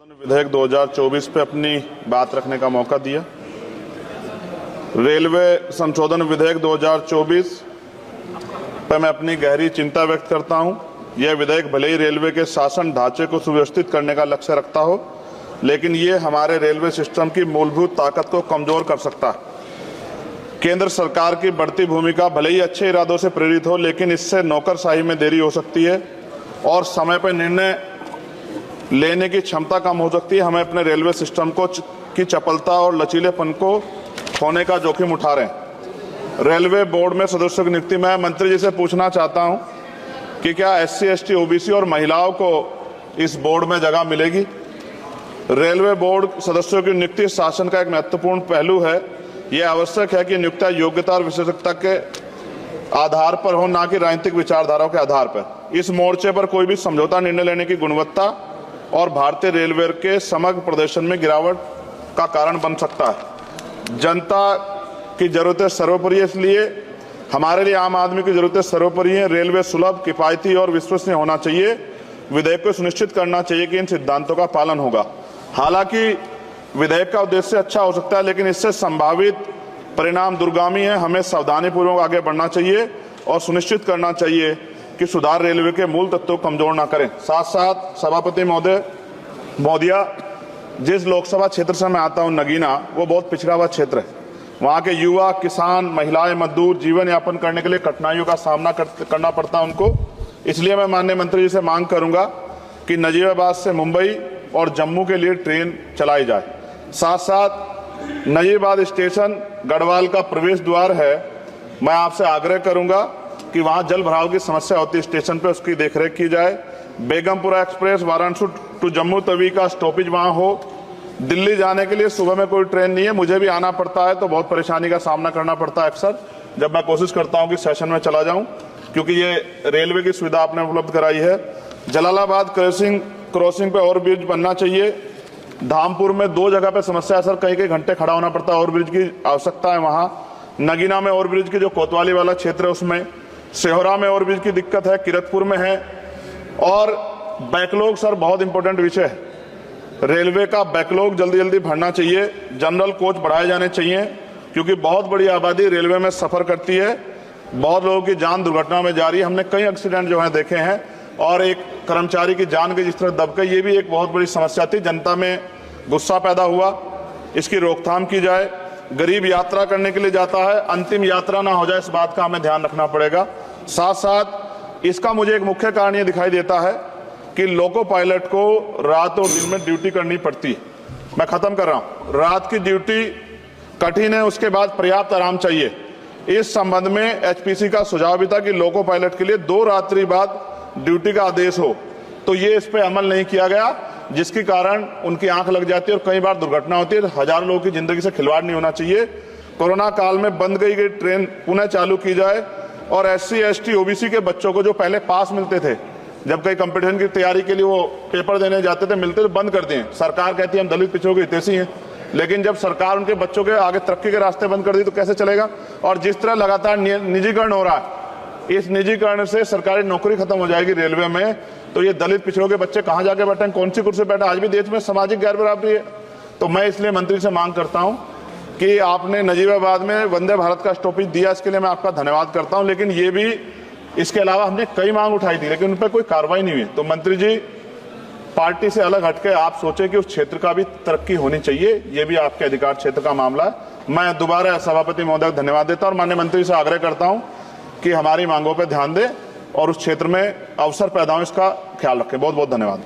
विधेयक 2024 पे अपनी बात रखने का मौका दिया। रेलवे संशोधन विधेयक 2024 पर मैं अपनी गहरी चिंता व्यक्त करता हूं। यह विधेयक भले ही रेलवे के शासन ढांचे को सुव्यवस्थित करने का लक्ष्य रखता हो, लेकिन ये हमारे रेलवे सिस्टम की मूलभूत ताकत को कमजोर कर सकता है। केंद्र सरकार की बढ़ती भूमिका भले ही अच्छे इरादों से प्रेरित हो, लेकिन इससे नौकरशाही में देरी हो सकती है और समय पर निर्णय लेने की क्षमता कम हो सकती है। हमें अपने रेलवे सिस्टम की चपलता और लचीलेपन को खोने का जोखिम उठा रहे हैं। रेलवे बोर्ड में सदस्यों की नियुक्ति में मंत्री जी से पूछना चाहता हूं कि क्या SC, ST, OBC और महिलाओं को इस बोर्ड में जगह मिलेगी। रेलवे बोर्ड सदस्यों की नियुक्ति शासन का एक महत्वपूर्ण पहलू है। यह आवश्यक है कि नियुक्तियां योग्यता और विशेषज्ञता के आधार पर हो, न कि राजनीतिक विचारधाराओं के आधार पर। इस मोर्चे पर कोई भी समझौता निर्णय लेने की गुणवत्ता और भारतीय रेलवे के समग्र प्रदर्शन में गिरावट का कारण बन सकता है। जनता की जरूरतें सर्वोपरि है, इसलिए हमारे लिए आम आदमी की जरूरतें सर्वोपरि हैं। रेलवे सुलभ, किफायती और विश्वसनीय होना चाहिए। विधेयक को सुनिश्चित करना चाहिए कि इन सिद्धांतों का पालन होगा। हालांकि विधेयक का उद्देश्य अच्छा हो सकता है, लेकिन इससे संभावित परिणाम दूरगामी है। हमें सावधानीपूर्वक आगे बढ़ना चाहिए और सुनिश्चित करना चाहिए कि सुधार रेलवे के मूल तत्वों को कमजोर न करें। साथ साथ सभापति महोदया, जिस लोकसभा क्षेत्र से मैं आता हूं, नगीना, वो बहुत पिछड़ा हुआ क्षेत्र है। वहां के युवा, किसान, महिलाएं, मजदूर जीवन यापन करने के लिए कठिनाइयों का सामना करना पड़ता है उनको। इसलिए मैं माननीय मंत्री जी से मांग करूंगा कि नजीबाबाद से मुंबई और जम्मू के लिए ट्रेन चलाई जाए। साथ साथ नजीबाबाद स्टेशन गढ़वाल का प्रवेश द्वार है। मैं आपसे आग्रह करूंगा कि वहां जल भराव की समस्या होती है स्टेशन पे, उसकी देखरेख की जाए। बेगमपुरा एक्सप्रेस वाराणसी टू जम्मू तवी का स्टॉपेज वहां हो। दिल्ली जाने के लिए सुबह में कोई ट्रेन नहीं है, मुझे भी आना पड़ता है तो बहुत परेशानी का सामना करना पड़ता है अक्सर, जब मैं कोशिश करता हूं कि सेशन में चला जाऊं, क्योंकि ये रेलवे की सुविधा आपने उपलब्ध कराई है। जलालाबाद क्रॉसिंग पे ओवर ब्रिज बनना चाहिए। धामपुर में 2 जगह पे समस्या है सर, कई घंटे खड़ा होना पड़ता है, ओवर ब्रिज की आवश्यकता है वहां। नगीना में ओवर ब्रिज की जो कोतवाली वाला क्षेत्र है उसमें, सेहोरा में ओवर ब्रिज की दिक्कत है, किरतपुर में है। और बैकलॉग सर बहुत इंपॉर्टेंट विषय है। रेलवे का बैकलॉग जल्दी भरना चाहिए। जनरल कोच बढ़ाए जाने चाहिए, क्योंकि बहुत बड़ी आबादी रेलवे में सफर करती है। बहुत लोगों की जान दुर्घटना में जा रही है। हमने कई एक्सीडेंट जो है देखे हैं, और एक कर्मचारी की जान के जिस तरह दबके, ये भी एक बहुत बड़ी समस्या थी। जनता में गुस्सा पैदा हुआ, इसकी रोकथाम की जाए। गरीब यात्रा करने के लिए जाता है, अंतिम यात्रा ना हो जाए, इस बात का हमें ध्यान रखना पड़ेगा। साथ साथ इसका मुझे एक मुख्य कारण ये दिखाई देता है कि लोको पायलट को रात और दिन में ड्यूटी करनी पड़ती है। मैं खत्म कर रहा हूं। रात की ड्यूटी कठिन है, उसके बाद पर्याप्त आराम चाहिए। इस संबंध में HPC का सुझाव भी था कि लोको पायलट के लिए 2 रात्रि बाद ड्यूटी का आदेश हो, तो ये इस पे अमल नहीं किया गया, जिसके कारण उनकी आंख लग जाती है और कई बार दुर्घटना होती है। हजारों लोगों की जिंदगी से खिलवाड़ नहीं होना चाहिए। कोरोना काल में बंद गई ट्रेन पुनः चालू की जाए, और SC, ST, OBC के बच्चों को जो पहले पास मिलते थे, जब कई कंपटीशन की तैयारी के लिए वो पेपर देने जाते थे, मिलते तो बंद कर दिए। सरकार कहती है हम दलित पिछड़ों के हितैषी हैं, लेकिन जब सरकार उनके बच्चों के आगे तरक्की के रास्ते बंद कर दी तो कैसे चलेगा। और जिस तरह लगातार निजीकरण हो रहा है, इस निजीकरण से सरकारी नौकरी खत्म हो जाएगी रेलवे में, तो ये दलित पिछड़ों के बच्चे कहां जाके बैठे, कौन सी कुर्सी बैठे। आज भी देश में सामाजिक गैर बराबरी है। तो मैं इसलिए मंत्री से मांग करता हूं कि आपने नजीबाबाद में वंदे भारत का स्टॉपेज दिया, इसके लिए मैं आपका धन्यवाद करता हूं। लेकिन ये भी, इसके अलावा हमने कई मांग उठाई थी, लेकिन उन पर कोई कार्रवाई नहीं हुई। तो मंत्री जी, पार्टी से अलग हटके आप सोचें कि उस क्षेत्र का भी तरक्की होनी चाहिए। ये भी आपके अधिकार क्षेत्र का मामला है। मैं दोबारा सभापति महोदय को धन्यवाद देता हूं और माननीय मंत्री से आग्रह करता हूं कि हमारी मांगों पर ध्यान दें और उस क्षेत्र में अवसर पैदा हो, इसका ख्याल रखें। बहुत बहुत धन्यवाद।